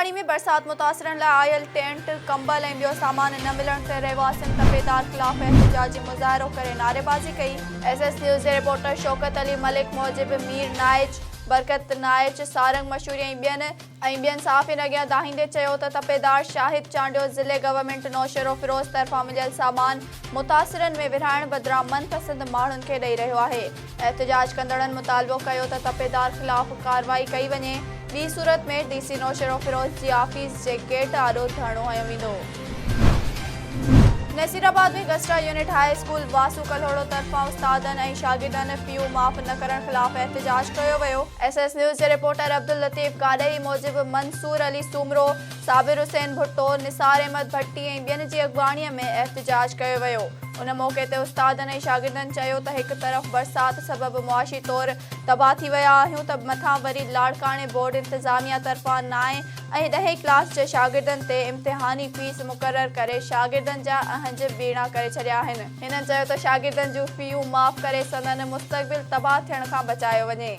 मटाड़ी में बरसात मुतासिरन लाइ आयल टेंट, कंबल ऐं ॿियो सामान न मिलण ते रहवासियुनि तपेदार ख़िलाफ़ एहतिजाजी मुज़ाहिरो करे नारेबाज़ी कई। SS न्यूज़ जे रिपोर्टर शौकत अली मलिक मूजिब मीर नाइच, बरकत नाइच, सारंग मशहूरी ऐं ॿियनि सहाफ़ियुनि अॻियां दाहींदे चयो त तपेदार शाहिद चांडियो ज़िले गवर्नमेंट नौशरो फिरोज़ तरफ़ां मिलियल सामान मुतासिरनि में विरहाइण बदिरां मनपसंद माण्हुनि खे ॾेई रहियो आहे। एहतिजाज कंदड़नि मुतालबो कयो त तपेदार ख़िलाफ़ कार्रवाई कई वञे। ॿी सूरत में DC नौशरो फिरोज़ जी आफ़ीस जे गेट आॾो धरणो हयो वेंदो। नसीराबाद में गस्टा यूनिट हाई स्कूल वासू कल्होड़ो तरफ़ां उस्तादनि ऐं शागिर्दनि फ़ीस माफ़ न करण ख़िलाफ़ एहतिजाज कयो वियो। SS न्यूज़ जे रिपोर्टर अब्दुल लतीफ़ गाॾई मूजिब मंसूर अली सूमरो, साबिर हुसैन भुट्टो, निसार अहमद भट्टी ऐं ॿियनि जी अॻवाणीअ में एहतिजाज कयो वियो। उन मौक़े ते उस्तादनि ऐं शागिर्दनि चयो त हिकु तरफ़ बरसात सबबि मुआशी तौरु तबाह थी विया आहियूं त मथां वरी लाड़काणे बोर्ड इंतिज़ामिया तरफ़ां 9 ऐं 10 क्लास जे शागिर्दनि ते इम्तिहानी फ़ीस मुक़ररु करे शागिर्दनि जा अहंज ॿीणा करे छॾिया आहिनि। हिननि चयो त शागिर्दनि जूं फ़ीयूं माफ़ करे संदनि मुस्तक़बिल तबाह थियण खां बचायो वञे।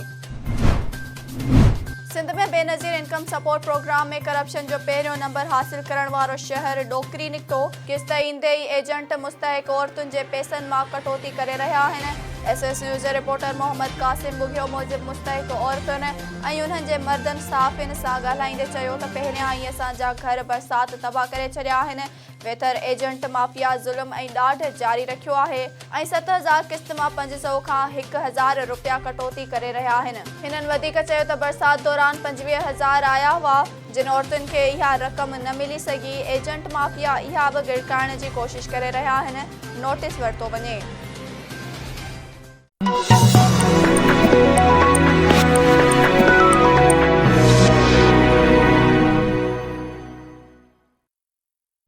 सिंध में बेनज़ीर इनकम सपोर्ट प्रोग्राम में करप्शन जो पहिरियों नंबर हासिल करण वारो शहर डोकरी निकितो। किस्त ईंदे ई एजेंट मुस्तहिक औरतुनि जे पैसनि मां कटौती करे रहिया आहिनि। SS न्यूज़ जे रिपोर्टर मोहम्मद कासिम बुघियो मूजिब मुस्तहिक औरतुनि ऐं उन्हनि जे मर्दनि सहाफ़ियुनि सां ॻाल्हाईंदे चयो त पहिरियां ई असांजा घर बरसात तबाह करे छॾिया आहिनि। वेतर एजेंट माफ़िया ज़ुल्म ऐं ॾाढ जारी रखियो आहे ऐं 7000 किस्त मां 500 खां 1000 रुपया कटौती करे रहिया आहिनि। हिननि वधीक चयो त बरसात दौरान 25000 आया हुआ जिन औरतुनि खे इहा रक़म न मिली सघी। एजेंट माफ़िया इहा बि गिड़काइण जी कोशिश करे रहिया आहिनि। नोटिस वरितो वञे।